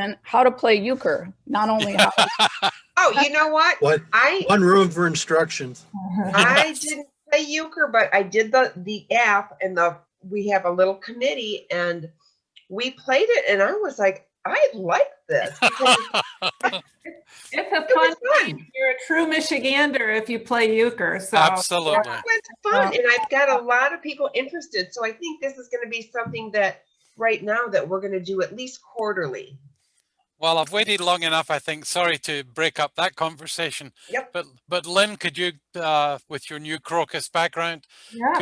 and how to play euchre. Not only how Oh, you know what? One room for instructions. I didn't play euchre, but I did the app, and we have a little committee, and we played it, and I was like, I like this. It's a fun game. You're a true Michigander if you play euchre. So Absolutely. It's fun, and I've got a lot of people interested. So I think this is going to be something that right now that we're going to do at least quarterly. Well, I've waited long enough, I think. Sorry to break up that conversation. Yep. But Lynn, could you, with your new Crocus background, yeah,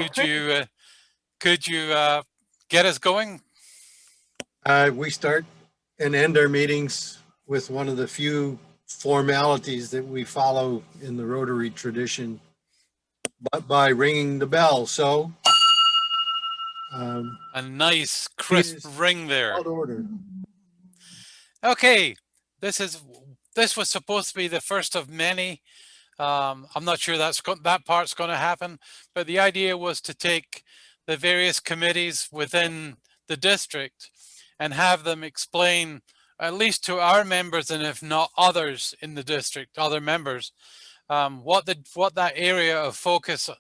could you get us going? We start and end our meetings with one of the few formalities that we follow in the Rotary tradition, but by ringing the bell. So a nice crisp ring there. out of order. Okay, this was supposed to be the first of many. I'm not sure that part's going to happen, but the idea was to take the various committees within the district and have them explain, at least to our members, and if not others in the district, other members, what that area of focus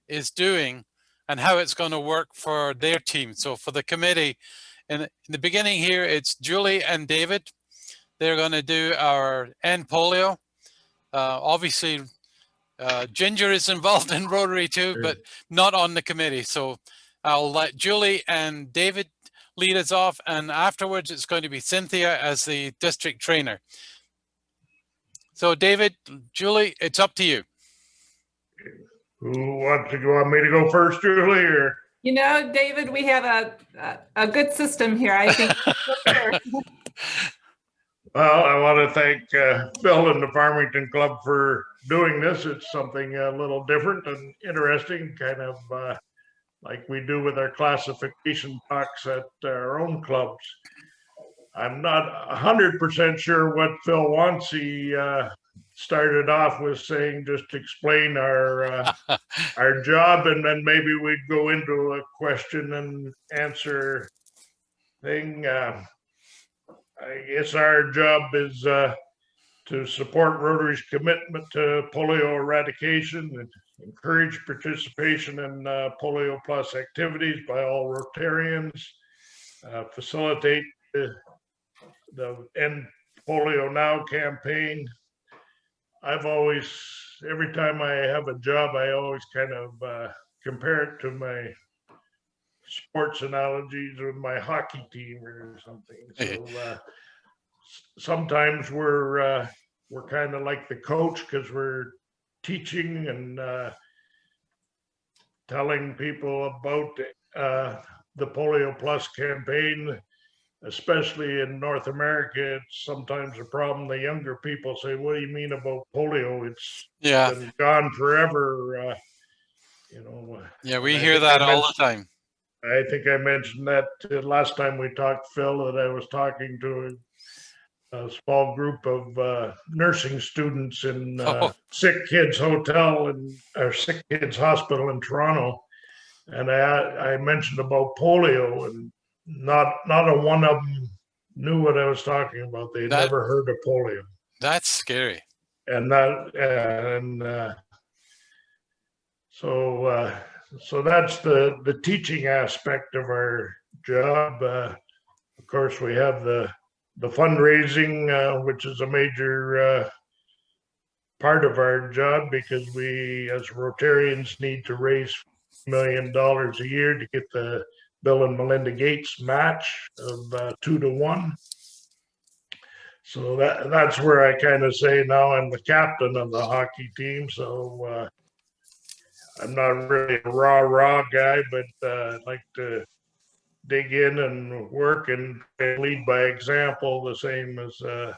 is doing and how it's going to work for their team. So for the committee, in the beginning here, it's Julie and David. They're going to do our end polio. Obviously, Ginger is involved in Rotary too, but not on the committee. So I'll let Julie and David lead us off, and afterwards it's going to be Cynthia as the district trainer. So David, Julie, it's up to you. Who wants to go? Want me to go first, Julie, or? You know, David, we have a good system here, I think. Well, I want to thank Bill and the Farmington Club for doing this. It's something a little different and interesting, kind of like we do with our classification talks at our own clubs. I'm not 100% sure what Phil wants. He started off with saying just explain our job, and then maybe we'd go into a question and answer thing. I guess our job is to support Rotary's commitment to polio eradication and encourage participation in polio plus activities by all Rotarians, facilitate the End Polio Now campaign. I've always, every time I have a job, I always kind of compare it to my sports analogies with my hockey team or something. So sometimes we're kind of like the coach because we're teaching and telling people about the Polio Plus campaign. Especially in North America, it's sometimes a problem. The younger people say, "What do you mean about polio? It's been gone forever." You know. Yeah, we hear that all the time. I think I mentioned that last time we talked, Phil, that I was talking to a small group of nursing students in Sick Kids Hotel or Sick Kids Hospital in Toronto, and I mentioned about polio, and not a one of them knew what I was talking about. They'd never heard of polio. That's scary. So that's the teaching aspect of our job. Of course, we have the fundraising, which is a major part of our job because we, as Rotarians, need to raise $1 million a year to get the Bill and Melinda Gates match of 2 to 1. So that's where I kind of say now I'm the captain of the hockey team. So I'm not really a rah guy, but I'd like to dig in and work and lead by example, the same as the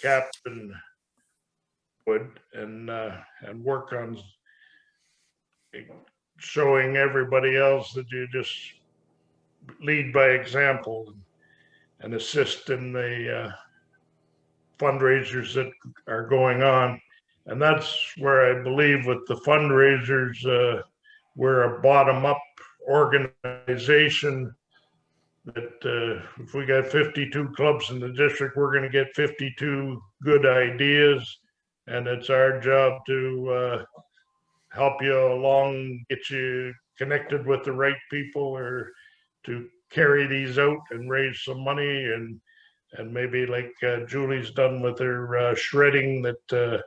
captain would, and work on showing everybody else that you just lead by example and assist in the fundraisers that are going on. And that's where I believe with the fundraisers, we're a bottom-up organization that if we got 52 clubs in the district, we're going to get 52 good ideas. And it's our job to help you along, get you connected with the right people, or to carry these out and raise some money, and maybe like Julie's done with her shredding, that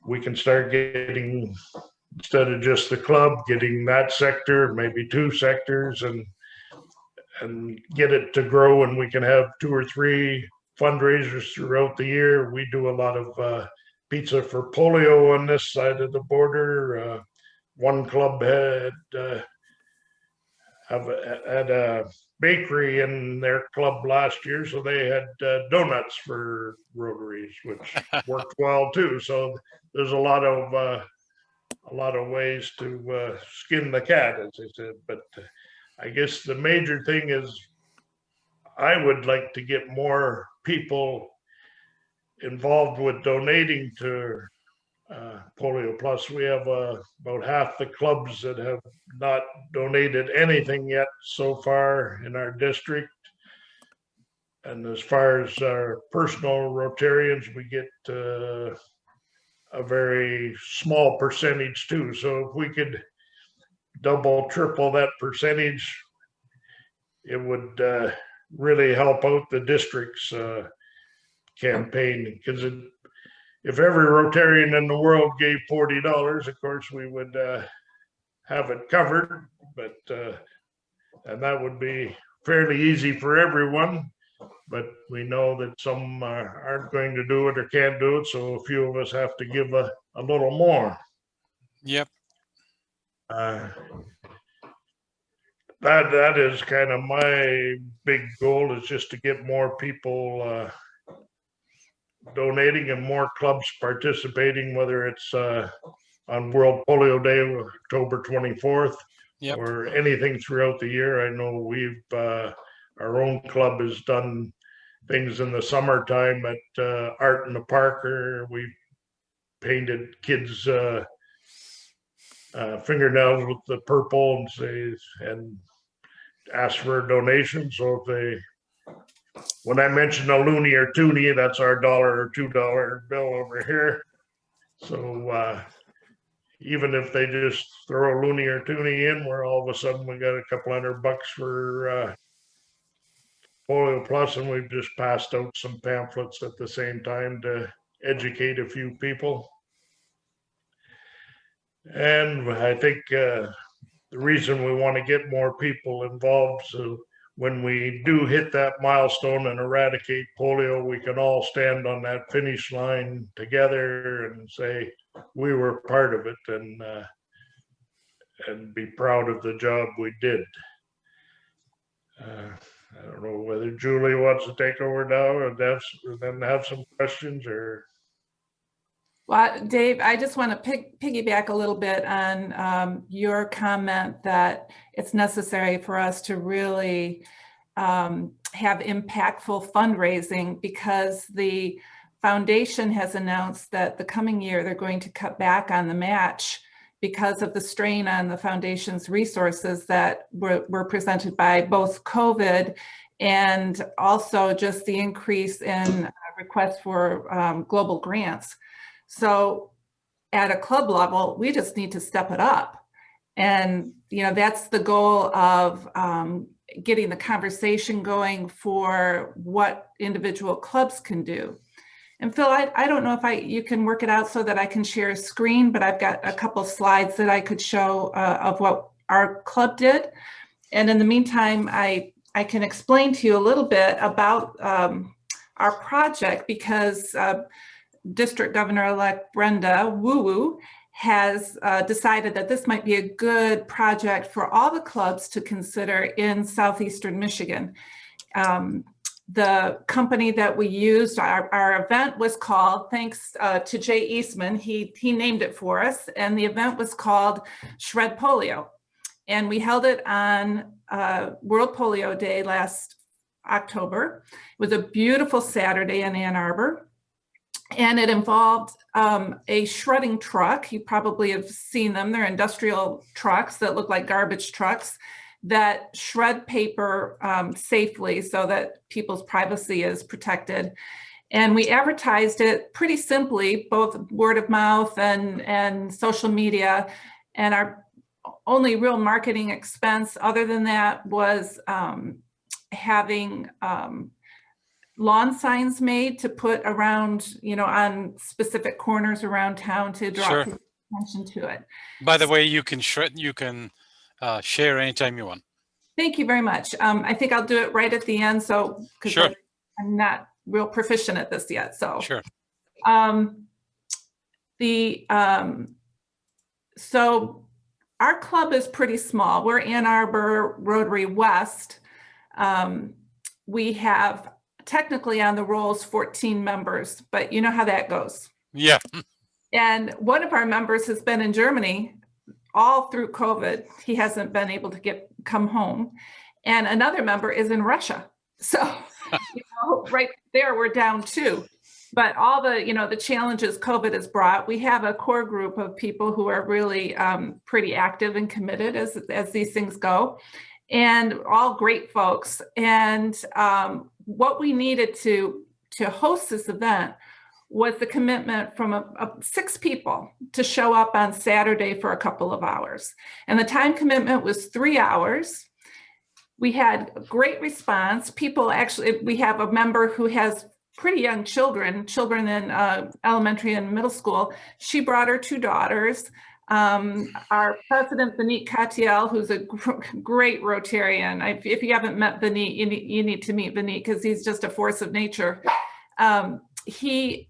we can start getting, instead of just the club, getting that sector, maybe 2 sectors, and get it to grow, and we can have 2 or 3 fundraisers throughout the year. We do a lot of pizza for polio on this side of the border. One club had a bakery in their club last year, so they had donuts for Rotaries, which worked well too. So there's a lot of ways to skin the cat, as I said. But I guess the major thing is I would like to get more people involved with donating to Polio Plus. We have about half the clubs that have not donated anything yet so far in our district. And as far as our personal Rotarians, we get a very small percentage too. So if we could double, triple that percentage, it would really help out the district's campaign. Because if every Rotarian in the world gave $40, of course we would have it covered, but and that would be fairly easy for everyone. But we know that some aren't going to do it or can't do it, so a few of us have to give a little more. Yep. That is kind of my big goal, is just to get more people donating and more clubs participating, whether it's on World Polio Day, October 24th, Yep. or anything throughout the year. I know we've our own club has done things in the summertime at Art in the Park, or we painted kids' fingernails with the purple and asked for a donation. So if when I mention a loony or toonie, that's our $1 or $2 bill over here. So even if they just throw a loony or toonie in, where all of a sudden we got a couple $100 for Polio Plus, and we've just passed out some pamphlets at the same time to educate a few people. And I think the reason we want to get more people involved, so when we do hit that milestone and eradicate polio, we can all stand on that finish line together and say we were part of it, and be proud of the job we did. I don't know whether Julie wants to take over now or then have some questions, or. Well, Dave, I just want to piggyback a little bit on your comment that it's necessary for us to really have impactful fundraising, because the foundation has announced that the coming year they're going to cut back on the match because of the strain on the foundation's resources that were presented by both COVID and also just the increase in requests for global grants. So at a club level, we just need to step it up. And, you know, that's the goal of getting the conversation going for what individual clubs can do. And Phil, I don't know if you can work it out so that I can share a screen, but I've got a couple slides that I could show of what our club did. And in the meantime, I can explain to you a little bit about our project, because District Governor-elect Brenda Woo has decided that this might be a good project for all the clubs to consider in Southeastern Michigan. The company that we used, our event was called, thanks to Jay Eastman, he named it for us, and the event was called Shred Polio. And we held it on World Polio Day last October. It was a beautiful Saturday in Ann Arbor. And it involved a shredding truck. You probably have seen them. They're industrial trucks that look like garbage trucks. that shred paper safely so that people's privacy is protected. And we advertised it pretty simply, both word of mouth and social media. And our only real marketing expense other than that was having lawn signs made to put around, on specific corners around town to draw Sure. people's attention to it. By the way, you can share anytime you want. Thank you very much. I think I'll do it right at the end. So, because Sure. I'm not real proficient at this yet. So, Sure. So our club is pretty small. We're Ann Arbor Rotary West. We have technically on the rolls 14 members, but you know how that goes. Yeah. And one of our members has been in Germany all through COVID. He hasn't been able to come home. And another member is in Russia. So, right there, we're down 2. But all the, the challenges COVID has brought, we have a core group of people who are really pretty active and committed as these things go, and all great folks. And what we needed to host this event was the commitment from 6 people to show up on Saturday for a couple of hours. And the time commitment was 3 hours. We had a great response. People actually, we have a member who has pretty young children in elementary and middle school. She brought her 2 daughters. Our president, Vineet Katyal, who's a great Rotarian. If you haven't met Vineet, you need to meet Vineet because he's just a force of nature. He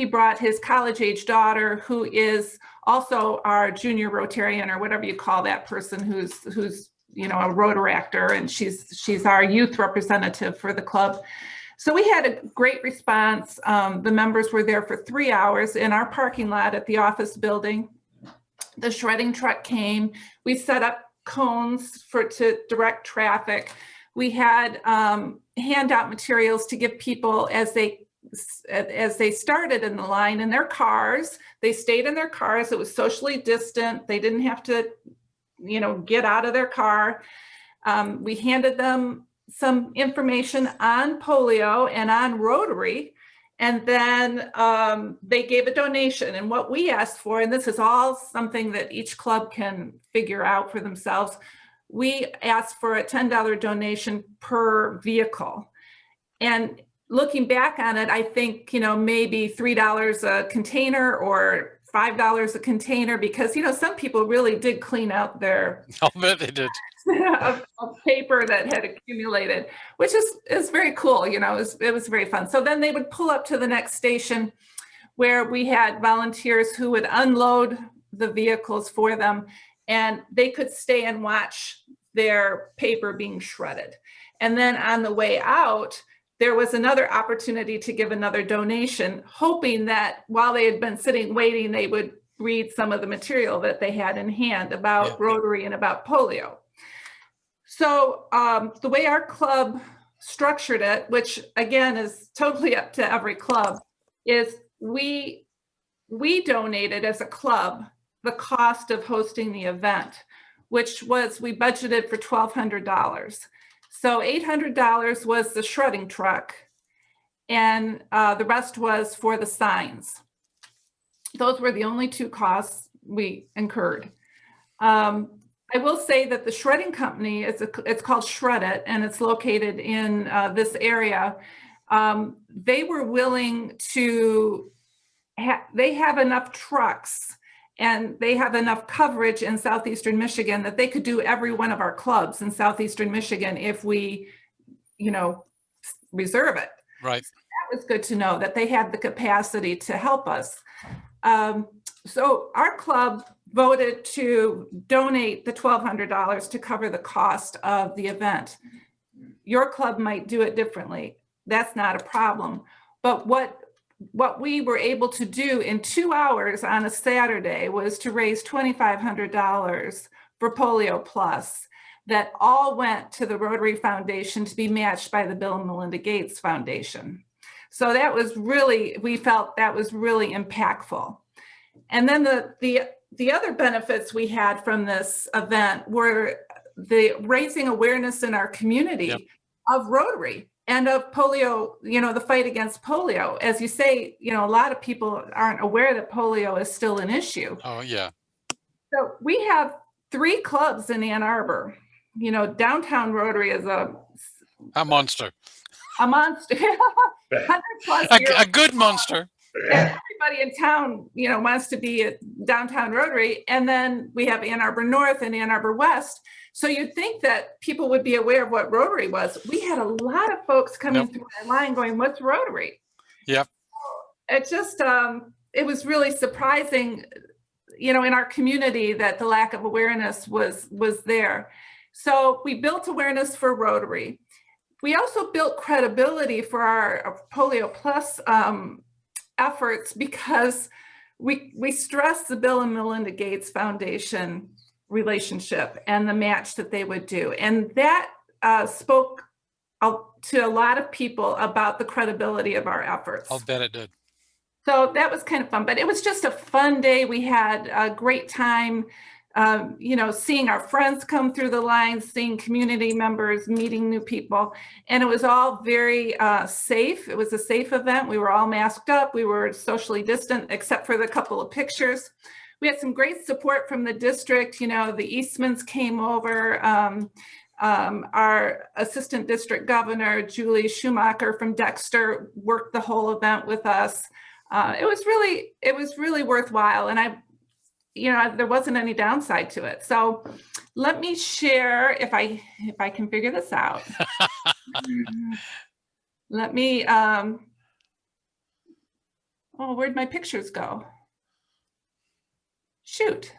brought his college-age daughter, who is also our junior Rotarian, or whatever you call that person who's a Rotaractor, and she's our youth representative for the club. So we had a great response. The members were there for 3 hours in our parking lot at the office building. The shredding truck came. We set up cones to direct traffic. We had handout materials to give people as they started in the line in their cars. They stayed in their cars. It was socially distant. They didn't have to, get out of their car. We handed them some information on polio and on Rotary, and then they gave a donation. And what we asked for, and this is all something that each club can figure out for themselves, we asked for a $10 donation per vehicle. And looking back on it, I think, maybe $3 a container or $5 a container, because, some people really did clean out their I'll bet they did. of paper that had accumulated, which is very cool. It was very fun. So then they would pull up to the next station where we had volunteers who would unload the vehicles for them, and they could stay and watch their paper being shredded. And then on the way out, there was another opportunity to give another donation, hoping that while they had been sitting waiting, they would read some of the material that they had in hand about Rotary and about polio. So the way our club structured it, which again is totally up to every club, is we donated as a club the cost of hosting the event, which was, we budgeted for $1,200. So $800 was the shredding truck, and the rest was for the signs. Those were the only 2 costs we incurred. I will say that the shredding company, it's called Shred It, and it's located in this area. They were willing to, they have enough trucks and they have enough coverage in Southeastern Michigan that they could do every one of our clubs in Southeastern Michigan if we, reserve it. Right. So that was good to know that they had the capacity to help us. So our club voted to donate the $1,200 to cover the cost of the event. Your club might do it differently. That's not a problem. But what we were able to do in 2 hours on a Saturday was to raise $2,500 for Polio Plus, that all went to the Rotary Foundation to be matched by the Bill and Melinda Gates Foundation. So that was really, we felt that was really impactful. And then the other benefits we had from this event were the raising awareness in our community Yep. of Rotary and of polio, the fight against polio. As you say, a lot of people aren't aware that polio is still an issue. Oh, yeah. So we have 3 clubs in Ann Arbor. Downtown Rotary is a monster. monster, 100 plus years. A good monster. And everybody in town, wants to be at downtown Rotary. And then we have Ann Arbor North and Ann Arbor West. So you'd think that people would be aware of what Rotary was. We had a lot of folks coming through our line going, what's Rotary? Yep. It just, it was really surprising, in our community that the lack of awareness was there. So we built awareness for Rotary. We also built credibility for our Polio Plus efforts because we stressed the Bill and Melinda Gates Foundation relationship and the match that they would do. And that spoke to a lot of people about the credibility of our efforts. I'll bet it did. So that was kind of fun, but it was just a fun day. We had a great time, seeing our friends come through the lines, seeing community members, meeting new people. And it was all very safe. It was a safe event. We were all masked up. We were socially distant, except for the couple of pictures. We had some great support from the district. The Eastmans came over. Our assistant district governor, Julie Schumacher from Dexter, worked the whole event with us. It was really worthwhile. And there wasn't any downside to it. So let me share, if I can figure this out. Let me, where'd my pictures go? Shoot.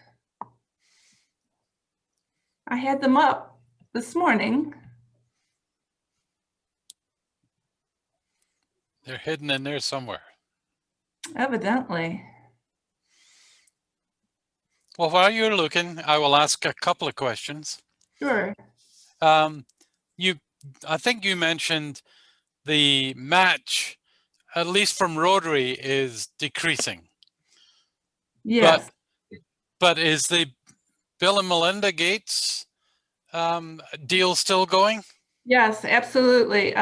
I had them up this morning. They're hidden in there somewhere. Evidently. Well, while you're looking, I will ask a couple of questions. Sure. I think you mentioned the match, at least from Rotary, is decreasing. Yes. But is the Bill and Melinda Gates deal still going? Yes, absolutely.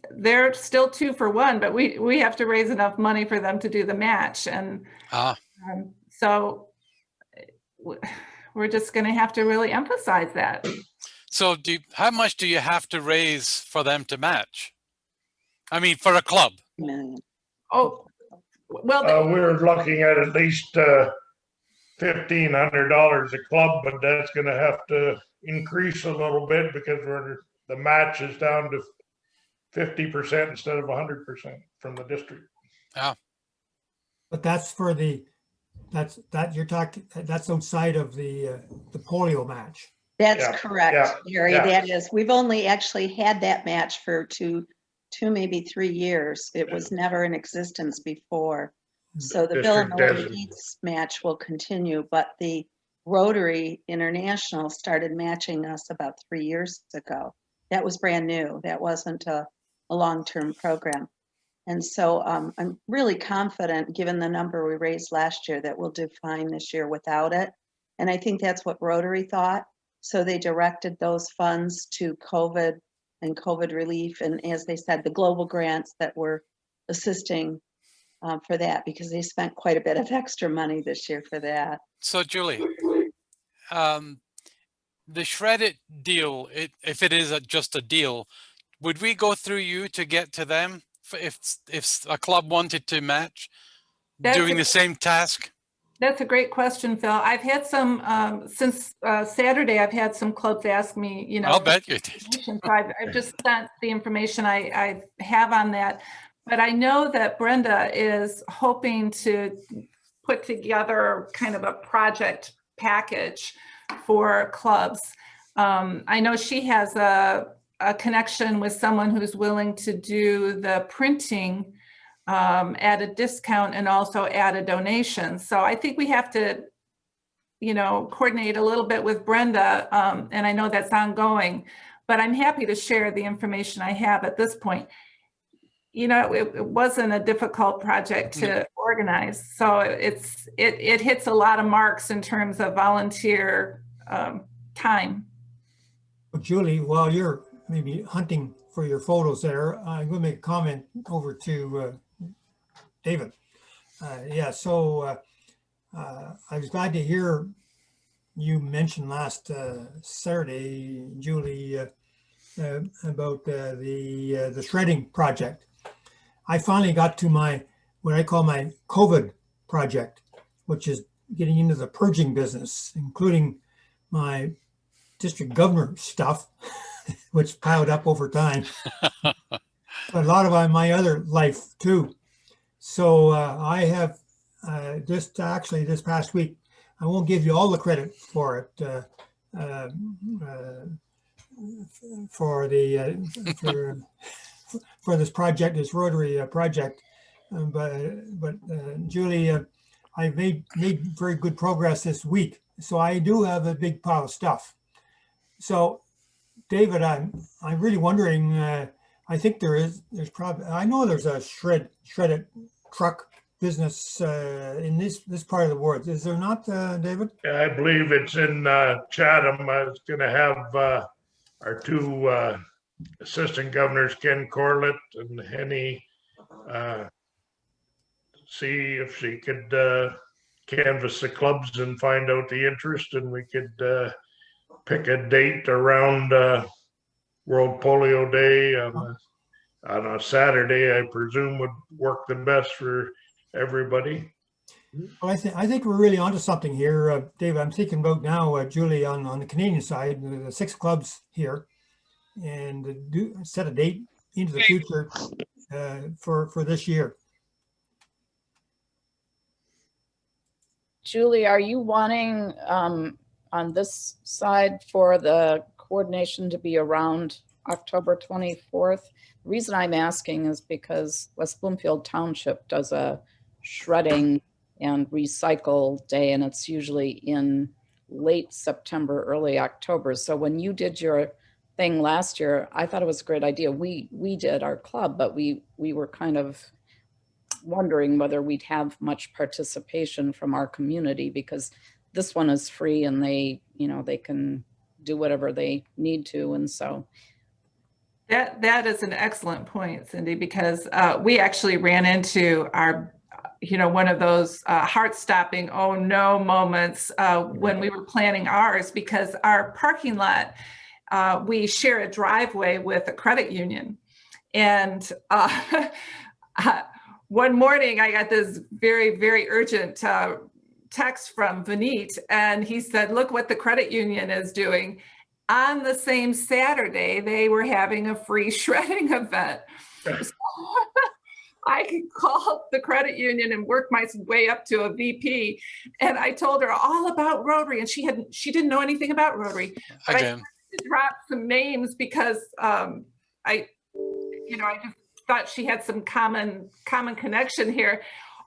They're still 2 for 1, but we have to raise enough money for them to do the match. And so we're just going to have to really emphasize that. So how much do you have to raise for them to match? I mean, for a club? Oh, well, we're looking at least $1,500 a club, but that's going to have to increase a little bit because the match is down to 50% instead of 100% from the district. Yeah. But that's for that's outside of the polio match. That's Yeah, correct, yeah, Gary. yeah. That is, we've only actually had that match for two, maybe 3 years. It was never in existence before. So the Bill and District Melinda doesn't. Gates match will continue, but the Rotary International started matching us about 3 years ago. That was brand new. That wasn't a long-term program. And so I'm really confident, given the number we raised last year, that we'll do fine this year without it. And I think that's what Rotary thought. So they directed those funds to COVID and COVID relief. And as they said, the global grants that were assisting for that, because they spent quite a bit of extra money this year for that. So Julie, the shredded deal, if it is just a deal, would we go through you to get to them if a club wanted to match doing the same task? That's a great question, Phil. I've had some, since Saturday, I've had some clubs ask me, I'll bet you did. So I've just sent the information I have on that. But I know that Brenda is hoping to put together kind of a project package for clubs. I know she has a connection with someone who's willing to do the printing at a discount and also add a donation. So I think we have to, coordinate a little bit with Brenda, and I know that's ongoing, but I'm happy to share the information I have at this point. It wasn't a difficult project to organize. So it hits a lot of marks in terms of volunteer time. Julie, while you're maybe hunting for your photos there, I'm going to make a comment over to David. I was glad to hear you mention last Saturday, Julie, about the shredding project. I finally got to what I call my COVID project, which is getting into the purging business, including my district governor stuff, which piled up over time, but a lot of my other life too. So I have just actually this past week, I won't give you all the credit for it, for this project, this Rotary project. But Julie, I've made very good progress this week. So I do have a big pile of stuff. So David, I'm really wondering, I think there's probably, I know there's a shredded truck business in this part of the world. Is there not, David? I believe it's in Chatham. I was going to have our two assistant governors, Ken Corlett and Henny, see if she could canvass the clubs and find out the interest, and we could pick a date around World Polio Day on a Saturday. I presume would work the best for everybody. Well, I think we're really onto something here, David. I'm thinking about now, Julie, on the Canadian side, the 6 clubs here, and set a date into the future for this year. Julie, are you wanting on this side for the coordination to be around October 24th? The reason I'm asking is because West Bloomfield Township does a shredding and recycle day, and it's usually in late September, early October. So when you did your thing last year, I thought it was a great idea. We did our club, but we were kind of wondering whether we'd have much participation from our community, because this one is free and they can do whatever they need to. And so that is an excellent point, Cindy, because we actually ran into our one of those heart-stopping oh no moments when we were planning ours, because our parking lot, we share a driveway with a credit union. And one morning I got this very, very urgent text from Vineet, and he said, look what the credit union is doing. On the same Saturday, they were having a free shredding event. So I could call the credit union and work my way up to a VP. And I told her all about Rotary, and she didn't know anything about Rotary. But I dropped some names because I just thought she had some common connection here.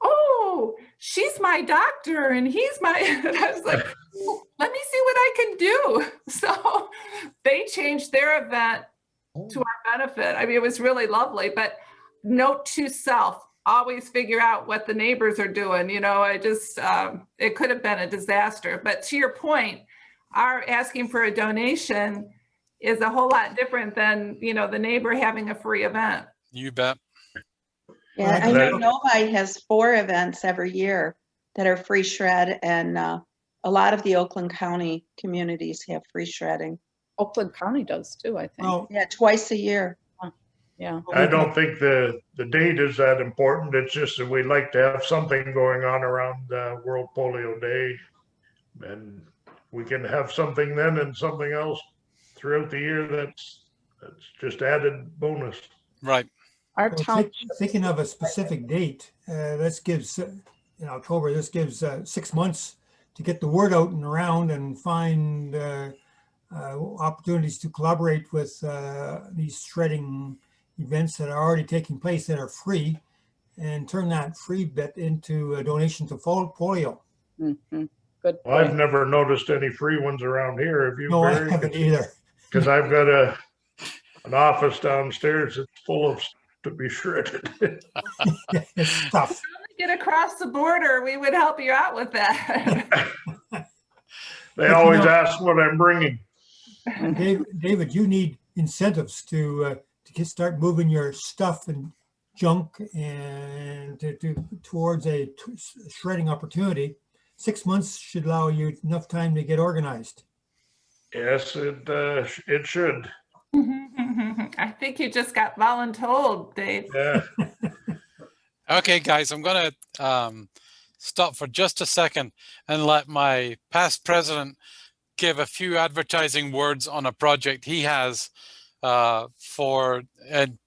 Oh, she's my doctor and he's my, and I was like, let me see what I can do. So they changed their event to our benefit. I mean, it was really lovely, but note to self, always figure out what the neighbors are doing. It could have been a disaster. But to your point, our asking for a donation is a whole lot different than, the neighbor having a free event. You bet. Yeah, I know Novi has 4 events every year that are free shred, and a lot of the Oakland County communities have free shredding. Oakland County does too, I think. Well, Yeah, twice a year. Yeah. I don't think the date is that important. It's just that we'd like to have something going on around World Polio Day, and we can have something then and something else throughout the year. That's just added bonus. Right. Our town. Thinking of a specific date, this gives in October. This gives 6 months to get the word out and around, and find opportunities to collaborate with these shredding events that are already taking place that are free, and turn that free bit into a donation to polio. Mm-hmm. Good. Well, I've never noticed any free ones around here. Have you? No, Barry? I haven't either. Because I've got an office downstairs that's full of to be shredded. It's tough. Get across the border, we would help you out with that. They always ask what I'm bringing. David, you need incentives to start moving your stuff and junk and towards a shredding opportunity. 6 months should allow you enough time to get organized. Yes, it should. I think you just got voluntold, Dave. Yeah. Okay, guys, I'm going to stop for just a second and let my past president give a few advertising words on a project he has for end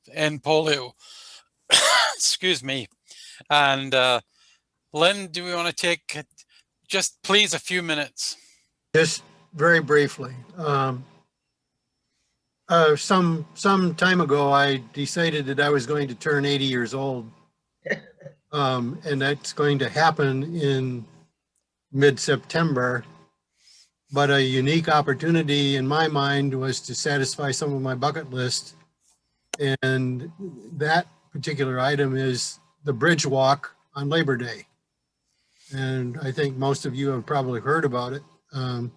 polio. Excuse me. And Lynn, do we want to take just please a few minutes? Just very briefly. Some time ago, I decided that I was going to turn 80 years old. And that's going to happen in mid-September. But a unique opportunity in my mind was to satisfy some of my bucket list. And that particular item is the bridge walk on Labor Day. And I think most of you have probably heard about it. Some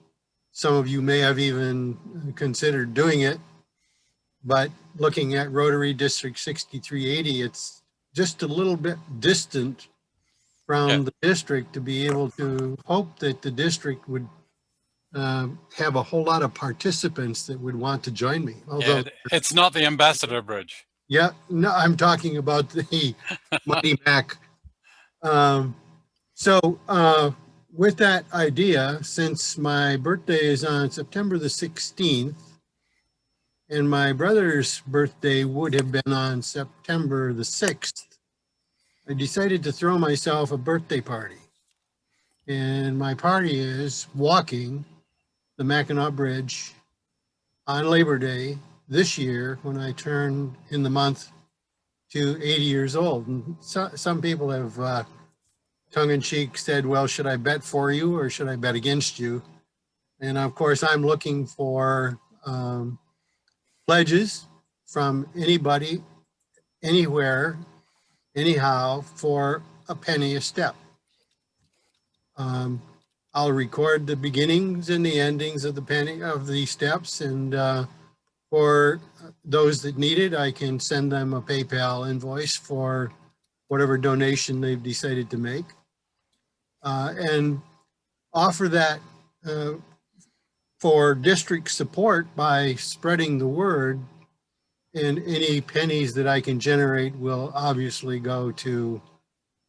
of you may have even considered doing it. But looking at Rotary District 6380, it's just a little bit distant from the district to be able to hope that the district would have a whole lot of participants that would want to join me. Although it's not the Ambassador Bridge. Yeah, no, I'm talking about the Mighty Mac. With that idea, since my birthday is on September the 16th, and my brother's birthday would have been on September the 6th, I decided to throw myself a birthday party. And my party is walking the Mackinac Bridge on Labor Day this year when I turn in the month to 80 years old. And some people have tongue-in-cheek said, well, should I bet for you or should I bet against you? And of course, I'm looking for pledges from anybody, anywhere, anyhow, for a penny a step. I'll record the beginnings and the endings of the steps, and for those that need it, I can send them a PayPal invoice for whatever donation they've decided to make, and offer that for district support by spreading the word. And any pennies that I can generate will obviously go to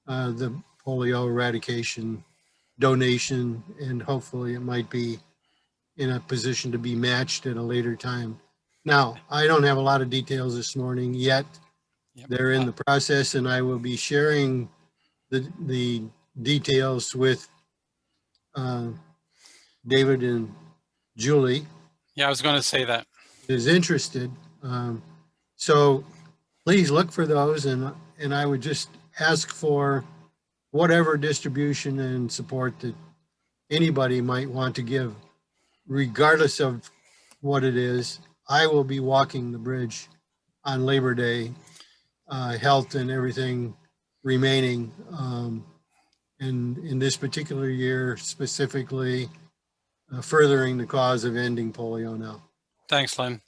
the polio eradication donation, and hopefully it might be in a position to be matched at a later time. Now, I don't have a lot of details this morning yet. Yep. They're in the process, and I will be sharing the details with David and Julie. Yeah, I was going to say that. Is interested. So please look for those, and I would just ask for whatever distribution and support that anybody might want to give, regardless of what it is. I will be walking the bridge on Labor Day, health and everything remaining. And in this particular year, specifically furthering the cause of ending polio now. Thanks, Lynn.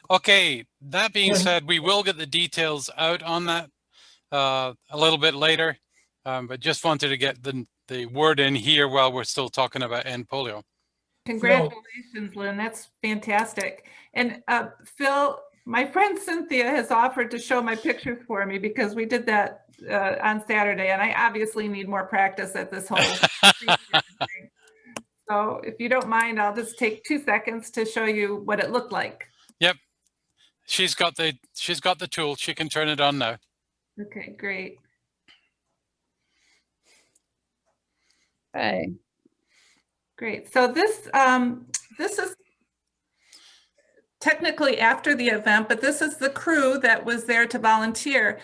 Okay, that being said, we will get the details out on that a little bit later, but just wanted to get the word in here while we're still talking about end polio. Congratulations, Lynn. That's fantastic. And Phil, my friend Cynthia has offered to show my picture for me because we did that on Saturday, and I obviously need more practice at this whole thing. So if you don't mind, I'll just take 2 seconds to show you what it looked like. Yep. She's got the tool. She can turn it on now. Okay, great. Okay. Great. So this is technically after the event, but this is the crew that was there to volunteer.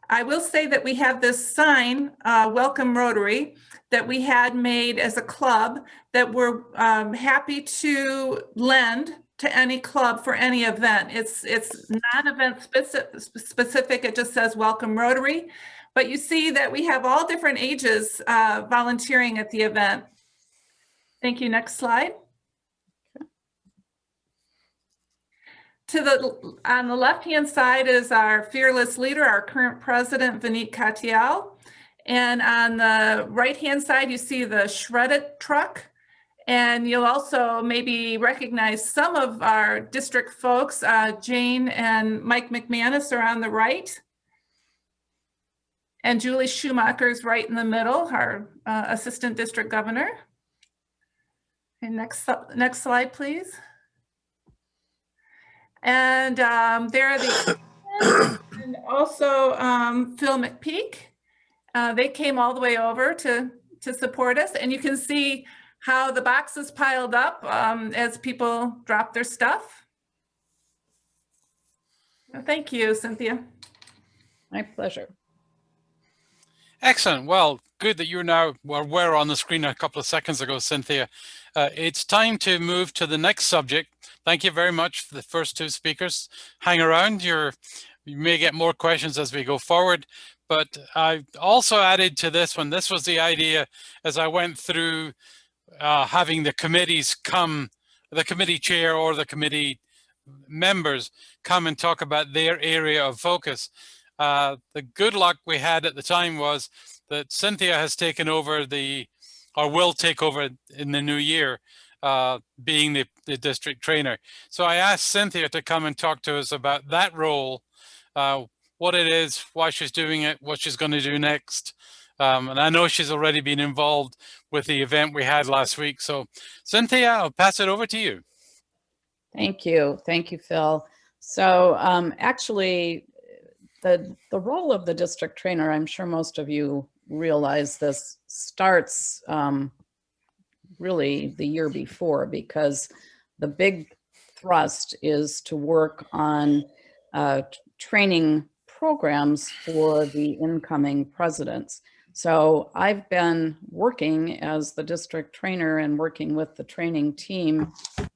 I will say that we have this sign, Welcome Rotary, that we had made as a club that we're happy to lend to any club for any event. It's non-event specific. It just says Welcome Rotary, but you see that we have all different ages volunteering at the event. Thank you. Next slide. on the left-hand side is our fearless leader, our current president, Vineet Katyal. And on the right-hand side, you see the shredded truck. And you'll also maybe recognize some of our district folks. Jane and Mike McManus are on the right. And Julie Schumacher is right in the middle, our assistant district governor. And next slide, please. And there are the and also Phil McPeak. They came all the way over to support us, and you can see how the boxes piled up as people drop their stuff. Well, thank you, Cynthia. My pleasure. Excellent. Well, good that you're now, well, were on the screen a couple of seconds ago, Cynthia. It's time to move to the next subject. Thank you very much for the first two speakers. Hang around. You may get more questions as we go forward. But I also added to this one, this was the idea as I went through having the committees come, the committee chair or the committee members come and talk about their area of focus. The good luck we had at the time was that Cynthia has taken over or will take over in the new year, being the district trainer. So I asked Cynthia to come and talk to us about that role, what it is, why she's doing it, what she's going to do next. And I know she's already been involved with the event we had last week. So Cynthia, I'll pass it over to you. Thank you. Thank you, Phil. So actually, the role of the district trainer, I'm sure most of you realize this, starts really the year before, because the big thrust is to work on training programs for the incoming presidents. So I've been working as the district trainer and working with the training team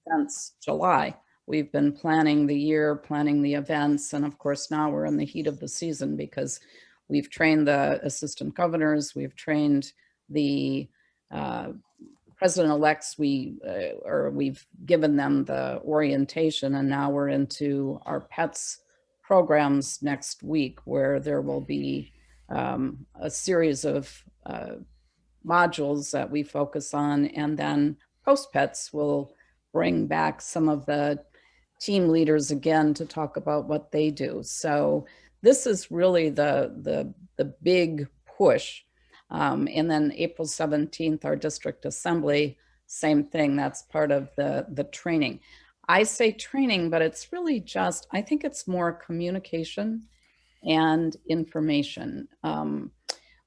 since July. We've been planning the year, planning the events, and of course now we're in the heat of the season because we've trained the assistant governors, we've trained the president-elects, we've given them the orientation, and now we're into our PETS programs next week, where there will be a series of modules that we focus on, and then post-PETS will bring back some of the team leaders again to talk about what they do. So this is really the big push. And then April 17th, our district assembly, same thing, that's part of the training. I say training, but it's really just, I think it's more communication and information.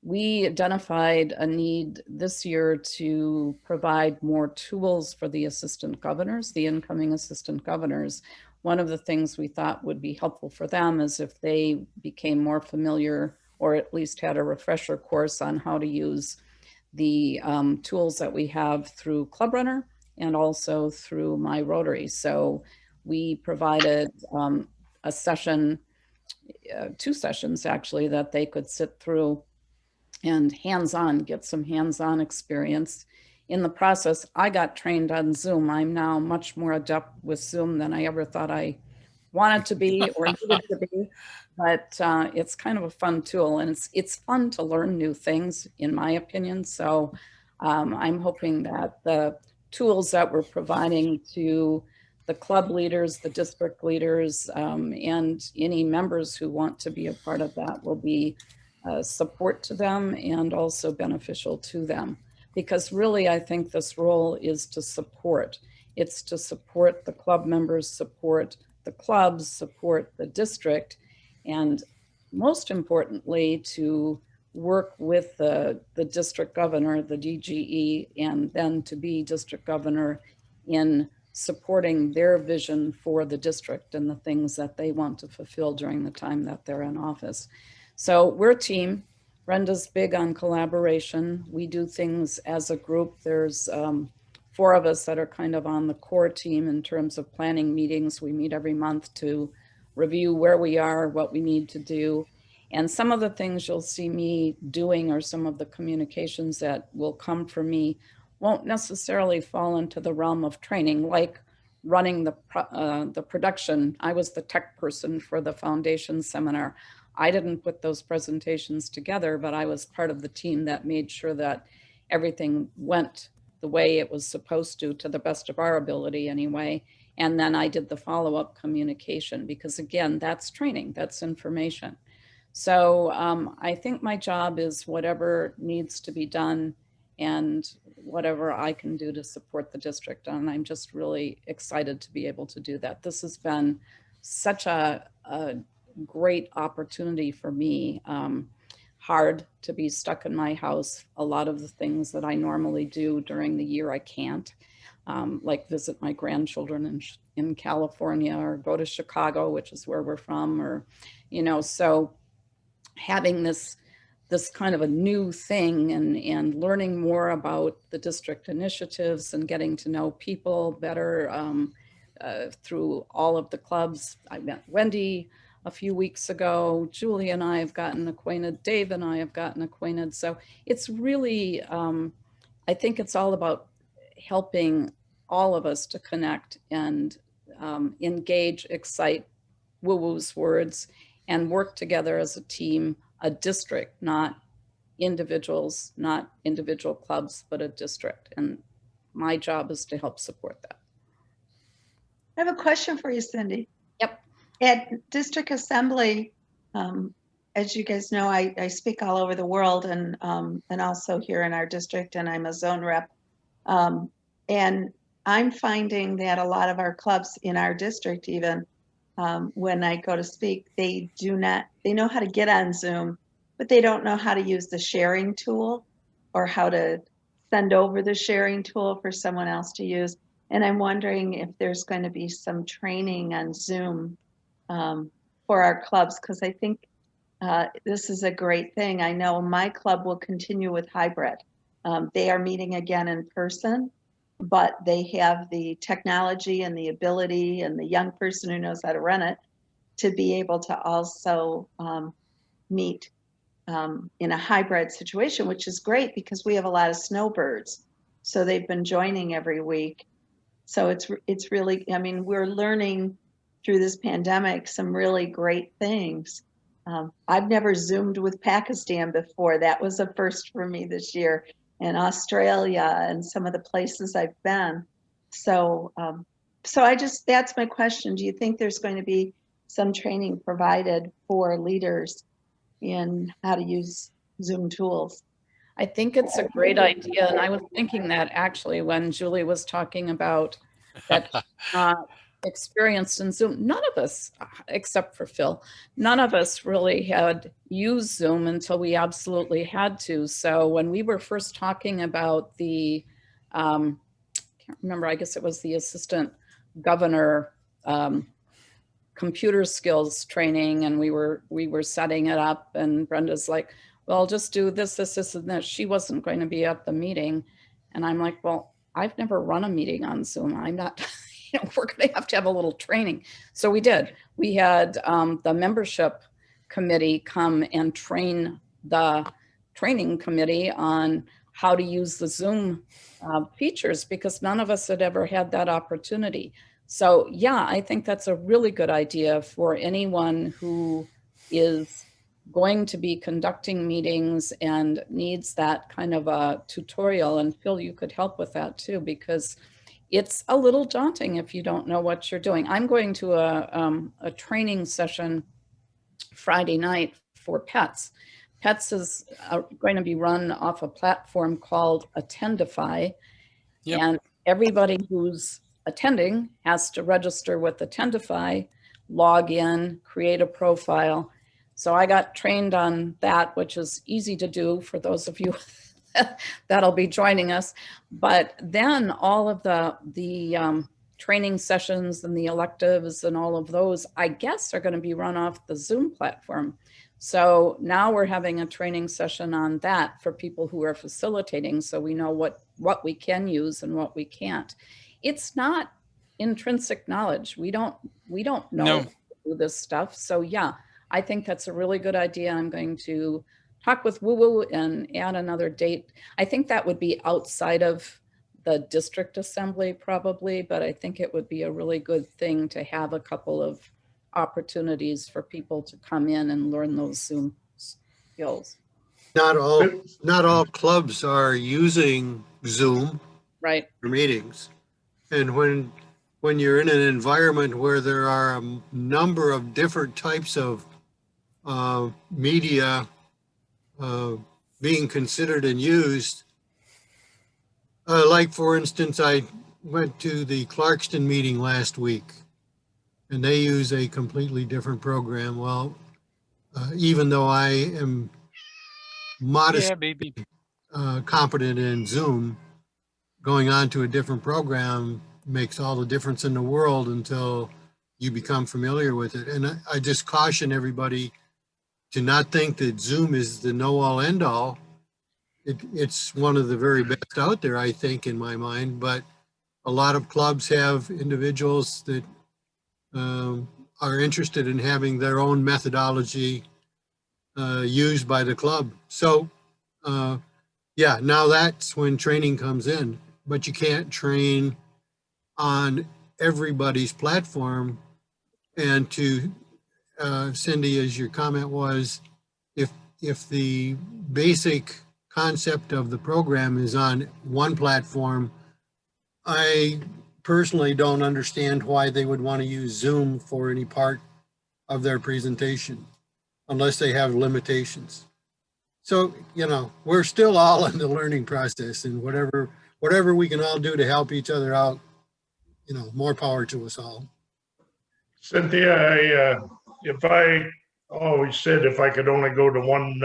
We identified a need this year to provide more tools for the assistant governors, the incoming assistant governors. One of the things we thought would be helpful for them is if they became more familiar, or at least had a refresher course on how to use the tools that we have through Club Runner and also through My Rotary. So we provided a session, 2 sessions actually, that they could sit through and hands-on, get some hands-on experience. In the process, I got trained on Zoom. I'm now much more adept with Zoom than I ever thought I wanted to be or needed to be, but it's kind of a fun tool, and it's fun to learn new things, in my opinion. So I'm hoping that the tools that we're providing to the club leaders, the district leaders, and any members who want to be a part of that will be support to them and also beneficial to them. Because really, I think this role is to support. It's to support the club members, support the clubs, support the district, and most importantly, to work with the district governor, the DGE, and then to be district governor in supporting their vision for the district and the things that they want to fulfill during the time that they're in office. So we're a team. Brenda's big on collaboration. We do things as a group. There's 4 of us that are kind of on the core team in terms of planning meetings. We meet every month to review where we are, what we need to do. And some of the things you'll see me doing, or some of the communications that will come from me, won't necessarily fall into the realm of training, like running the production. I was the tech person for the foundation seminar. I didn't put those presentations together, but I was part of the team that made sure that everything went the way it was supposed to the best of our ability anyway. And then I did the follow-up communication because again, that's training, that's information. So I think my job is whatever needs to be done and whatever I can do to support the district. And I'm just really excited to be able to do that. This has been such a great opportunity for me. Hard to be stuck in my house. A lot of the things that I normally do during the year, I can't, like visit my grandchildren in California or go to Chicago, which is where we're from, or, you know, so having this kind of a new thing and learning more about the district initiatives and getting to know people better through all of the clubs. I met Wendy a few weeks ago. Julie and I have gotten acquainted. Dave and I have gotten acquainted. So it's really, I think it's all about helping all of us to connect and engage, excite, woo-woo's words, and work together as a team, a district, not individuals, not individual clubs, but a district. And my job is to help support that. I have a question for you, Cindy. Yep. At District Assembly, as you guys know, I speak all over the world and also here in our district, and I'm a zone rep. And I'm finding that a lot of our clubs in our district, even when I go to speak, they know how to get on Zoom, but they don't know how to use the sharing tool or how to send over the sharing tool for someone else to use. And I'm wondering if there's going to be some training on Zoom for our clubs, because I think this is a great thing. I know my club will continue with hybrid. They are meeting again in person, but they have the technology and the ability and the young person who knows how to run it to be able to also meet in a hybrid situation, which is great because we have a lot of snowbirds. So they've been joining every week. So it's really, I mean, we're learning through this pandemic some really great things. I've never Zoomed with Pakistan before. That was a first for me this year, and Australia and some of the places I've been. So, that's my question. Do you think there's going to be some training provided for leaders in how to use Zoom tools? I think it's a great idea. And I was thinking that actually when Julie was talking about that experience in Zoom, none of us, except for Phil, none of us really had used Zoom until we absolutely had to. So when we were first talking about the, can't remember, I guess it was the assistant governor computer skills training, and we were setting it up, and Brenda's like, well, just do this, and this. She wasn't going to be at the meeting. And I'm like, well, I've never run a meeting on Zoom. I'm not, we're going to have a little training. So we did. We had the membership committee come and train the training committee on how to use the Zoom features, because none of us had ever had that opportunity. So yeah, I think that's a really good idea for anyone who is going to be conducting meetings and needs that kind of a tutorial. And Phil, you could help with that too, because it's a little daunting if you don't know what you're doing. I'm going to a training session Friday night for pets. Pets is going to be run off a platform called Attendify. Yep. And everybody who's attending has to register with Attendify, log in, create a profile. So I got trained on that, which is easy to do for those of you that'll be joining us. But then all of the training sessions and the electives and all of those, I guess, are going to be run off the Zoom platform. So now we're having a training session on that for people who are facilitating, so we know what we can use and what we can't. It's not intrinsic knowledge. We don't know how to do this stuff. So yeah, I think that's a really good idea. I'm going to talk with Woo Woo and add another date. I think that would be outside of the district assembly probably, but I think it would be a really good thing to have a couple of opportunities for people to come in and learn those Zoom skills, Not all clubs are using Zoom right? for meetings. And when you're in an environment where there are a number of different types of media being considered and used, like for instance, I went to the Clarkston meeting last week, and they use a completely different program. Well, even though I am modest Yeah, baby. competent in Zoom, going on to a different program makes all the difference in the world until you become familiar with it. And I just caution everybody to not think that Zoom is the know-all end-all. It's one of the very best out there, I think, in my mind, but a lot of clubs have individuals that are interested in having their own methodology used by the club. So yeah, now that's when training comes in, but you can't train on everybody's platform. And to Cindy, as your comment was, if the basic concept of the program is on one platform, I personally don't understand why they would want to use Zoom for any part of their presentation unless they have limitations. So, you know, we're still all in the learning process, and whatever we can all do to help each other out, you know, more power to us all. Cynthia, if I always said if I could only go to one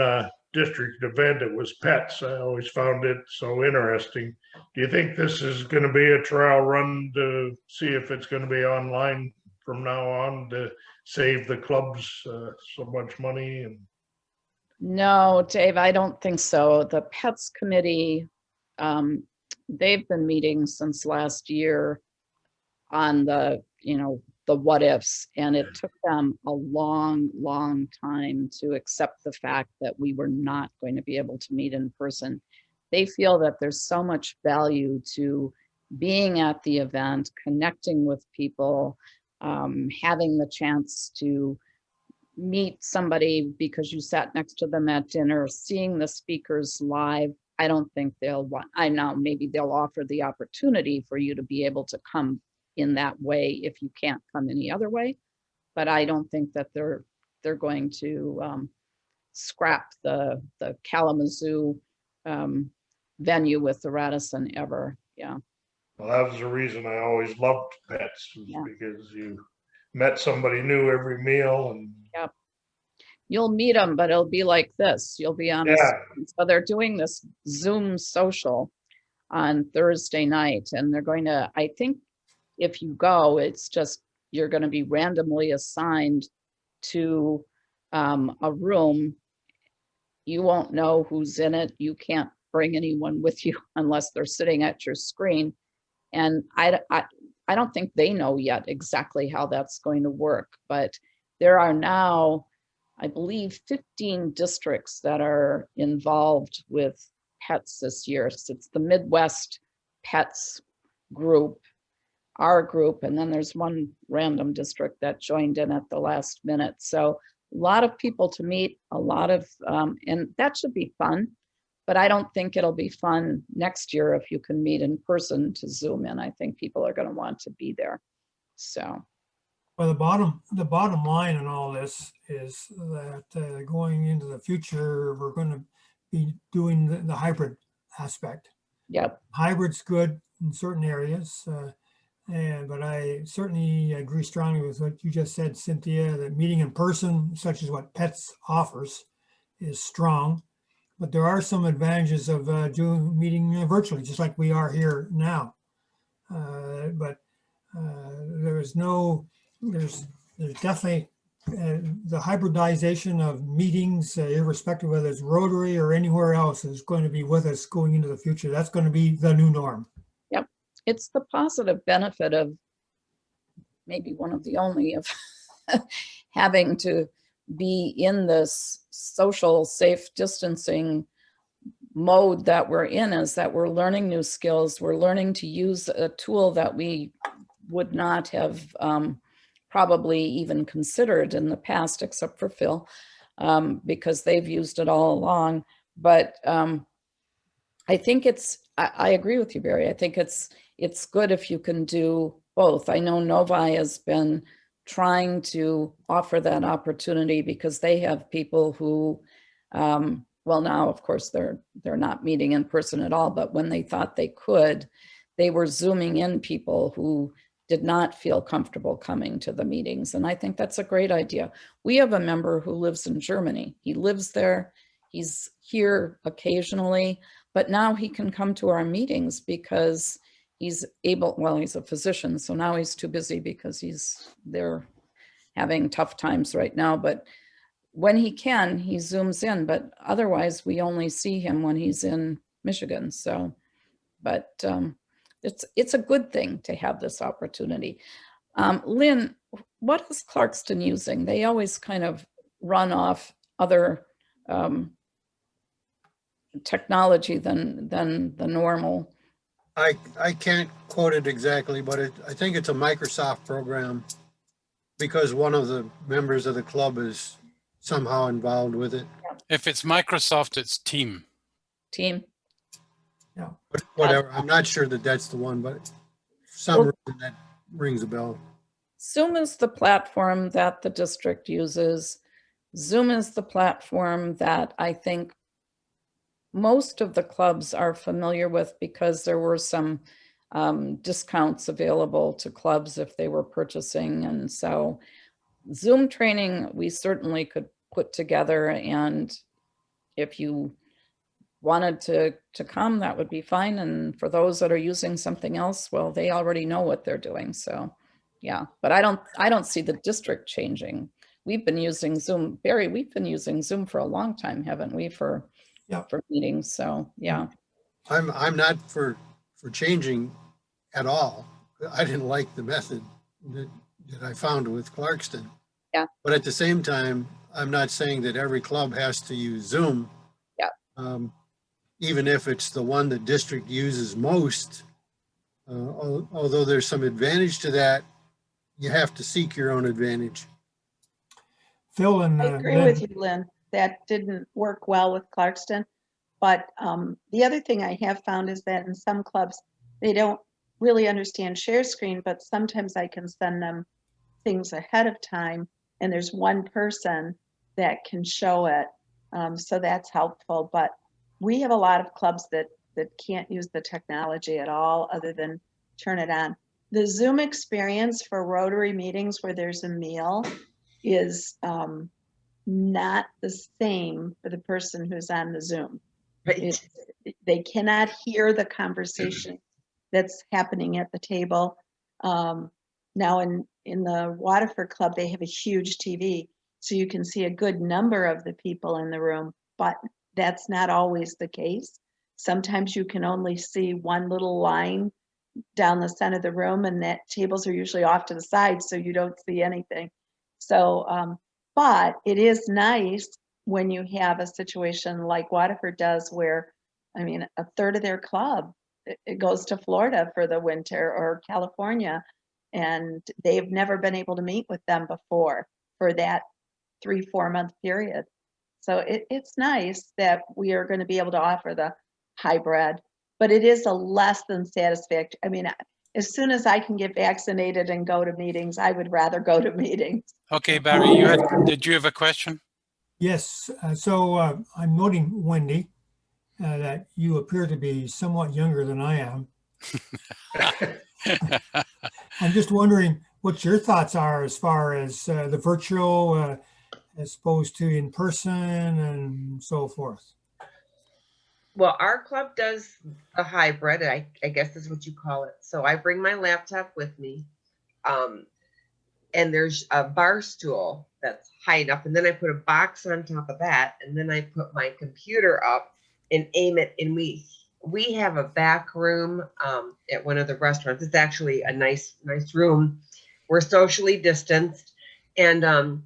district event, it was pets. I always found it so interesting. Do you think this is going to be a trial run to see if it's going to be online from now on to save the clubs so much money? And No, Dave, I don't think so. The Pets Committee, they've been meeting since last year on the, the what ifs, and it took them a long, long time to accept the fact that we were not going to be able to meet in person. They feel that there's so much value to being at the event, connecting with people, having the chance to meet somebody because you sat next to them at dinner, seeing the speakers live. I don't think they'll want, I know maybe they'll offer the opportunity for you to be able to come in that way if you can't come any other way, but I don't think that they're going to scrap the Kalamazoo venue with the Radisson ever. Yeah. well, that was the reason I always loved pets, was Yeah. because you met somebody new every meal. And Yep. You'll meet them, but it'll be like this. You'll be on so they're doing this Zoom social on Thursday night, and they're going to, I think if you go, it's just, you're going to be randomly assigned to a room. You won't know who's in it. You can't bring anyone with you unless they're sitting at your screen. And I don't think they know yet exactly how that's going to work, but there are now, I believe, 15 districts that are involved with pets this year. So it's the Midwest Pets group, our group, and then there's one random district that joined in at the last minute. So a lot of people to meet, a lot of, and that should be fun, but I don't think it'll be fun next year if you can meet in person to Zoom in. I think people are going to want to be there. So. Well, the bottom line in all this is that going into the future, we're going to be doing the hybrid aspect. Yep. Hybrid's good in certain areas, but I certainly agree strongly with what you just said, Cynthia, that meeting in person, such as what Pets offers, is strong. But there are some advantages of doing meeting virtually, just like we are here now. But there's definitely the hybridization of meetings, irrespective of whether it's Rotary or anywhere else, is going to be with us going into the future. That's going to be the new norm. Yep. It's the positive benefit of, maybe one of the only, of having to be in this social safe distancing mode that we're in is that we're learning new skills. We're learning to use a tool that we would not have probably even considered in the past, except for Phil, because they've used it all along. But I think I agree with you, Barry. I think it's good if you can do both. I know Novi has been trying to offer that opportunity because they have people who, well, now, of course, they're not meeting in person at all, but when they thought they could, they were Zooming in people who did not feel comfortable coming to the meetings. And I think that's a great idea. We have a member who lives in Germany. He lives there. He's here occasionally, but now he can come to our meetings because he's able, well, he's a physician, so now he's too busy because they're having tough times right now. But when he can, he Zooms in, but otherwise we only see him when he's in Michigan. So, but it's a good thing to have this opportunity. Lynn, what is Clarkston using? They always kind of run off other technology than the normal. I can't quote it exactly, but I think it's a Microsoft program because one of the members of the club is somehow involved with it. If it's Microsoft, it's Team. Team. Yeah. But whatever, I'm not sure that that's the one, but for some reason that rings a bell. Zoom is the platform that the district uses. Zoom is the platform that I think most of the clubs are familiar with because there were some discounts available to clubs if they were purchasing. And so Zoom training, we certainly could put together, and if you wanted to come, that would be fine. And for those that are using something else, well, they already know what they're doing. So yeah, but I don't see the district changing. We've been using Zoom, Barry, we've been using Zoom for a long time, haven't we, for meetings? So yeah. I'm not for changing at all. I didn't like the method that I found with Clarkston. Yeah. But at the same time, I'm not saying that every club has to use Zoom. Yeah. Even if it's the one the district uses most, although there's some advantage to that, you have to seek your own advantage. Phil and I agree Lynn, with you, Lynn. That didn't work well with Clarkston. But the other thing I have found is that in some clubs, they don't really understand share screen, but sometimes I can send them things ahead of time and there's one person that can show it. So that's helpful. But we have a lot of clubs that can't use the technology at all other than turn it on. The Zoom experience for Rotary meetings where there's a meal is not the same for the person who's on the Zoom. Right. They cannot hear the conversation that's happening at the table. Now in the Waterford Club, they have a huge TV, so you can see a good number of the people in the room, but that's not always the case. Sometimes you can only see one little line down the center of the room, and that tables are usually off to the side, so you don't see anything. So, but it is nice when you have a situation like Waterford does, where, I mean, a third of their club, it goes to Florida for the winter or California, and they've never been able to meet with them before for that 3-4 month period. So it's nice that we are going to be able to offer the hybrid, but it is a less than satisfactory. I mean, as soon as I can get vaccinated and go to meetings, I would rather go to meetings. Okay, Barry, did you have a question? yes. So I'm noting, Wendy, that you appear to be somewhat younger than I am. I'm just wondering what your thoughts are as far as the virtual as opposed to in person and so forth. Well, our club does a hybrid, I guess is what you call it. So I bring my laptop with me. And there's a bar stool that's high enough. And then I put a box on top of that. And then I put my computer up and aim it. And we have a back room at one of the restaurants. It's actually a nice room. We're socially distanced. And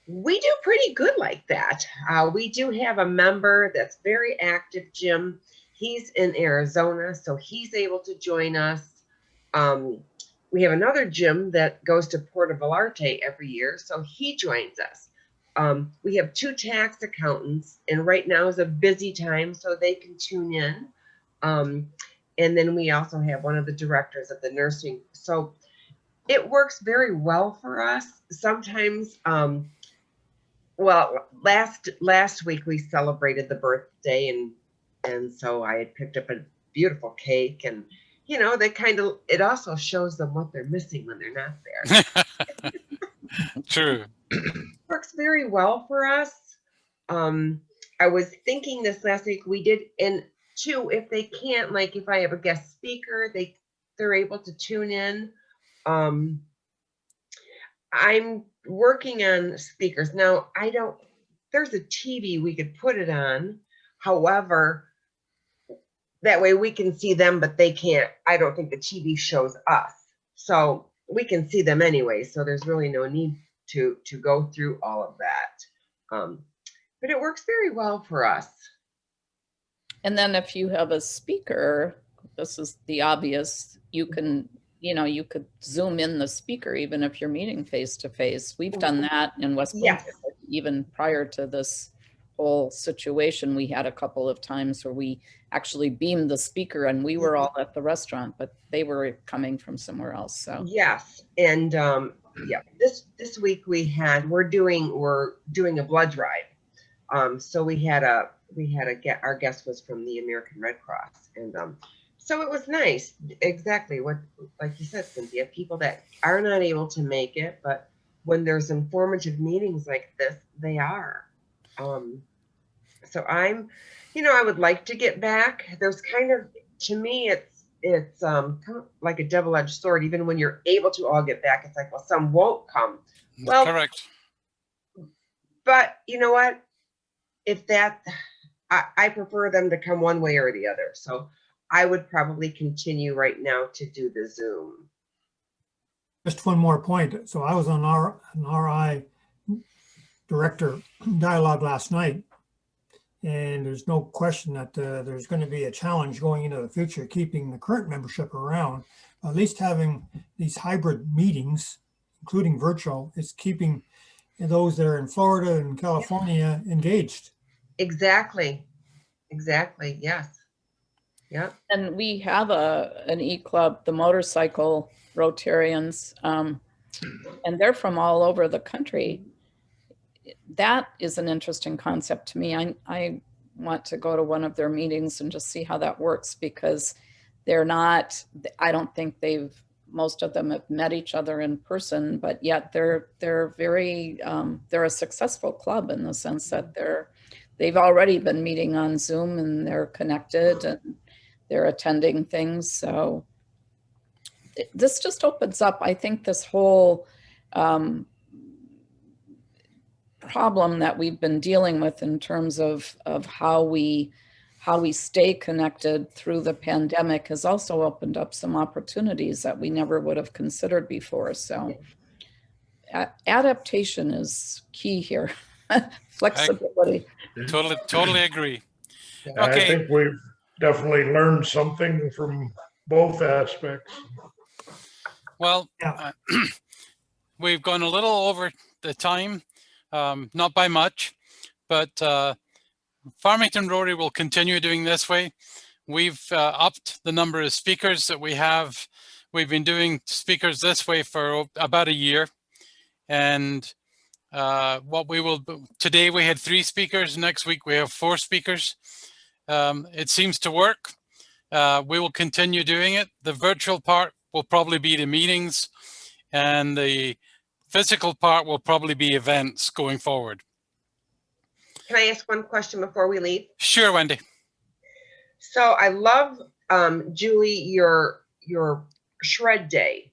We do pretty good like that. We do have a member that's very active, Jim. He's in Arizona, so he's able to join us. We have another Jim that goes to Puerto Vallarta every year, so he joins us. We have 2 tax accountants, and right now is a busy time, so they can tune in. And then we also have one of the directors of the nursing. So it works very well for us. Sometimes, well, last week we celebrated the birthday, and so I had picked up a beautiful cake, and you know, it also shows them what they're missing when they're not there. True. Works very well for us. I was thinking this last week we did, and 2, if they can't, like if I have a guest speaker, they're able to tune in. I'm working on speakers now. There's a TV we could put it on. However, that way we can see them, but they can't. I don't think the TV shows us. So we can see them anyway. So there's really no need to go through all of that. But it works very well for us. And then if you have a speaker, this is the obvious, you can, you could zoom in the speaker even if you're meeting face to face. We've done that in West Bloomfield. Yes. Even prior to this whole situation, we had a couple of times where we actually beamed the speaker and we were all at the restaurant, but they were coming from somewhere else. So yes. And yeah, this week we're doing a blood drive. So our guest was from the American Red Cross, and so it was nice. Exactly what, like you said, Cynthia, people that are not able to make it, but when there's informative meetings like this, they are. So I would like to get back. There's to me, it's kind of like a double-edged sword. Even when you're able to all get back, it's like, well, some won't come. Well, correct. But you know what? I prefer them to come one way or the other. So I would probably continue right now to do the Zoom. Just one more point. So I was on an RI director dialogue last night, and there's no question that there's going to be a challenge going into the future, keeping the current membership around. At least having these hybrid meetings, including virtual, is keeping those that are in Florida and California engaged. Exactly. Yes. Yeah. and we have an e-club, the motorcycle Rotarians, and they're from all over the country. That is an interesting concept to me. I want to go to one of their meetings and just see how that works, because they're not, I don't think most of them have met each other in person, but yet they're very, they're a successful club in the sense that they've already been meeting on Zoom and they're connected and they're attending things. So this just opens up, I think, this whole problem that we've been dealing with in terms of how we stay connected through the pandemic has also opened up some opportunities that we never would have considered before. So adaptation is key here. Flexibility. Totally agree. I Okay. think we've definitely learned something from both aspects. Well, Yeah. we've gone a little over the time, not by much, but Farmington Rotary will continue doing this way. We've upped the number of speakers that we have. We've been doing speakers this way for about a year. And today we had 3 speakers. Next week we have 4 speakers. It seems to work. We will continue doing it. The virtual part will probably be the meetings, and the physical part will probably be events going forward. Can I ask one question before we leave? Sure, Wendy. So I love, Julie, your shred day.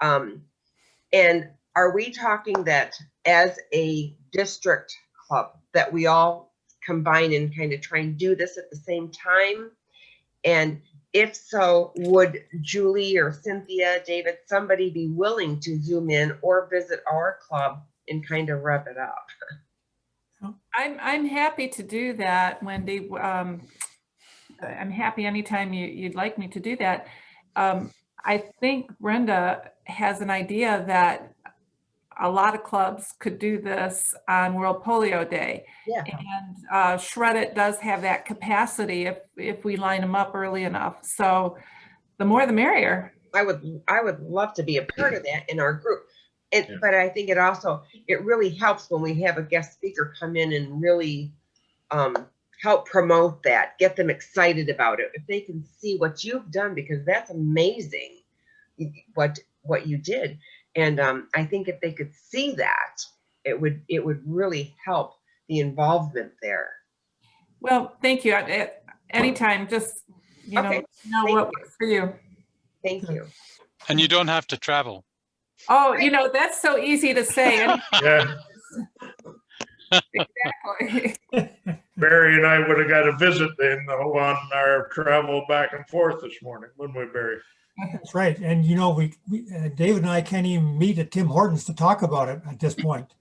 And are we talking that as a district club that we all combine and kind of try and do this at the same time? And if so, would Julie or Cynthia, David, somebody be willing to Zoom in or visit our club and kind of rev it up. I'm happy to do that, Wendy. I'm happy anytime you'd like me to do that. I think Brenda has an idea that a lot of clubs could do this on World Polio Day. Yeah. And Shred It does have that capacity if we line them up early enough. So the more the merrier. I would love to be a part of that in our group. Yeah. But I think it really helps when we have a guest speaker come in and really help promote that, get them excited about it. If they can see what you've done, because that's amazing what you did. And I think if they could see that, it would really help the involvement there. Well, thank you. Anytime, just, Okay, know thank what you. works for you. Thank you. And you don't have to travel. Oh, that's so easy to say. Yeah, Exactly. Barry and I would have got a visit then though on our travel back and forth this morning, wouldn't we, Barry? That's right. And we David and I can't even meet at Tim Hortons to talk about it at this point.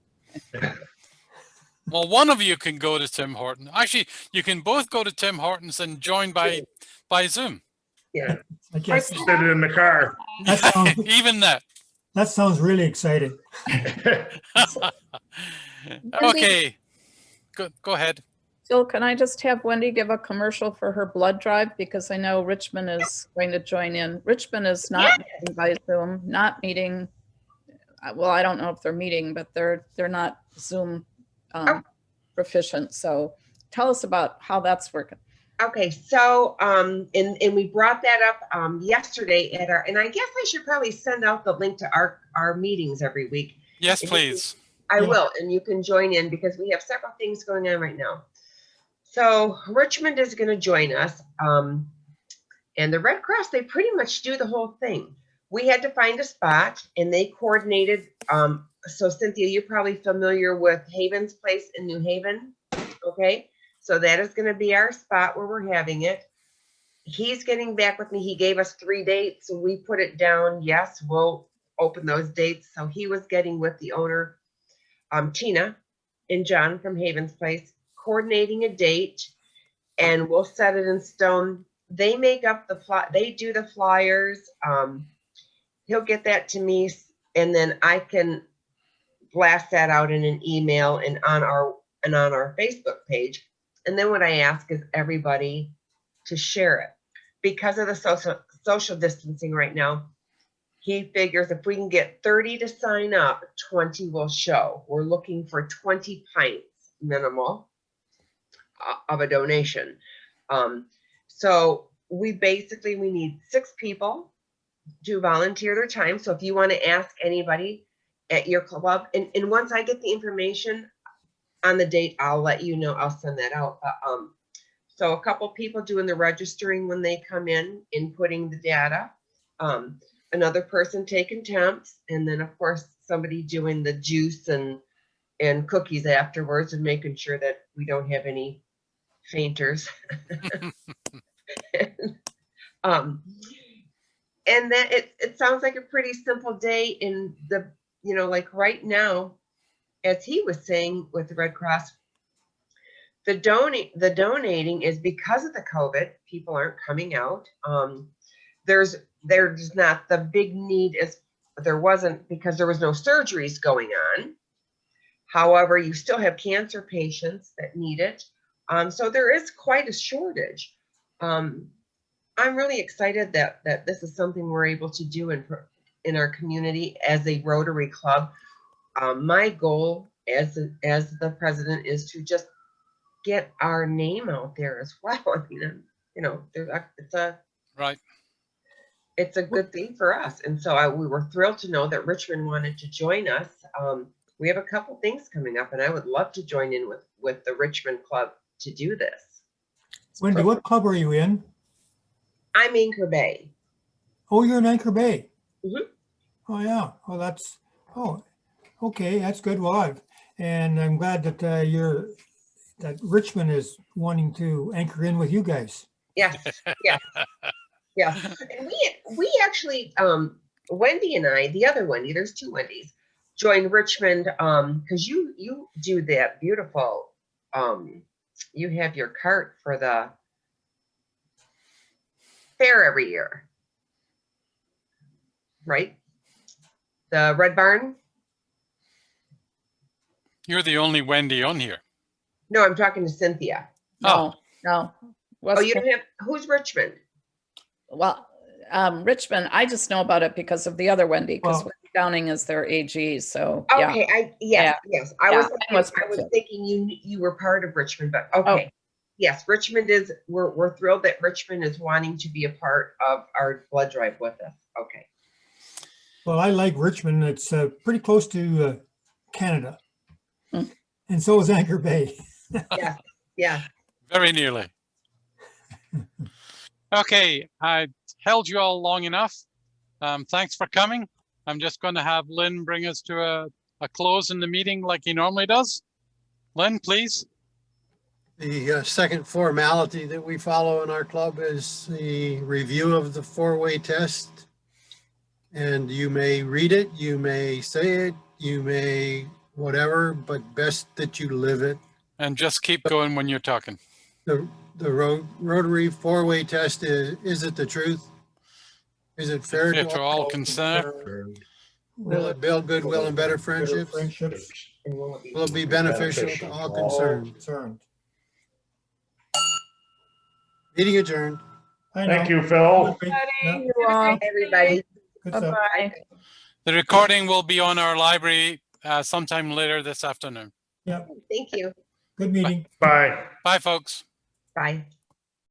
Well, one of you can go to Tim Hortons. Actually, you can both go to Tim Hortons and join by Zoom. Yeah. I guess Sit in the car. Even that. that sounds really exciting. Okay. Go ahead. Jill, can I just have Wendy give a commercial for her blood drive? Because I know Richmond is going to join in. Richmond is not meeting by Zoom, not meeting. Well, I don't know if they're meeting, but they're not Zoom proficient. So tell us about how that's working. Okay, so and we brought that up yesterday at our, and I guess I should probably send out the link to our meetings every week. Yes, please. I will, and you can join in because we have several things going on right now. So Richmond is going to join us, and the Red Cross, they pretty much do the whole thing. We had to find a spot, and they coordinated. So Cynthia, you're probably familiar with Haven's Place in New Haven, okay? So that is going to be our spot where we're having it. He's getting back with me. He gave us 3 dates, so we put it down. Yes, we'll open those dates. So he was getting with the owner, Tina and John from Haven's Place, coordinating a date, and we'll set it in stone. They make up they do the flyers. He'll get that to me, and then I can blast that out in an email and on our Facebook page. And then what I ask is everybody to share it. Because of the social distancing right now, he figures if we can get 30 to sign up, 20 will show. We're looking for 20 pints minimal of a donation. So we need 6 people to volunteer their time. So if you want to ask anybody at your club, and once I get the information on the date, I'll let you know. I'll send that out. So a couple people doing the registering when they come in, inputting the data. Another person taking temps, and then of course somebody doing the juice and cookies afterwards, and making sure that we don't have any fainters. And then it sounds like a pretty simple day. In the like right now, as he was saying with the Red Cross, the donating is because of the COVID. People aren't coming out. There's not the big need as there wasn't, because there was no surgeries going on. However, you still have cancer patients that need it. So there is quite a shortage. I'm really excited that this is something we're able to do in our community as a Rotary Club. My goal as the president is to just get our name out there as well. I mean, it's a good thing for us. And so we were thrilled to know that Richmond wanted to join us. We have a couple things coming up, and I would love to join in with the Richmond Club to do this. Wendy, what club are you in? I'm Anchor Bay. Oh, you're in Anchor Bay. Mm-hmm. Oh yeah. Oh, okay. That's good. Well, I'm glad that that Richmond is wanting to anchor in with you guys. Yes. Yes. Yeah. And we actually, Wendy and I, the other Wendy, there's 2 Wendy's. join Richmond, because you do that beautiful, you have your cart for the fair every year, right? The Red Barn? You're the only Wendy on here. No, I'm talking to Cynthia. No, no. Oh, West you don't have, who's Richmond? Well, Richmond, I just know about it because of the other Wendy, because Well- Wendy Downing is their AG, so, yeah. Okay, yes. I Yeah, was I was thinking you were part of Richmond, but okay. Yes, Richmond is, we're thrilled that Richmond is wanting to be a part of our blood drive with us. Okay. Well, I like Richmond. It's pretty close to Canada. Hmm. And so is Anchor Bay. Yes, yeah. Very nearly. Okay, I held you all long enough. Thanks for coming. I'm just going to have Lynn bring us to a close in the meeting like he normally does. Lynn, please. The second formality that we follow in our club is the review of the four-way test. And you may read it, you may say it, you may whatever, but best that you live it. And just keep going when you're talking. The Rotary four-way test is it the truth? Is it fair Fair to to all? all concerned. Will it build goodwill and better friendships? And will it be? Will it be beneficial to all concerned? Meeting adjourned. Thank you, Phil. You all. Everybody. Good stuff. Bye-bye. The recording will be on our library sometime later this afternoon. Yeah, Thank you. good meeting. Bye. Bye, folks. Bye.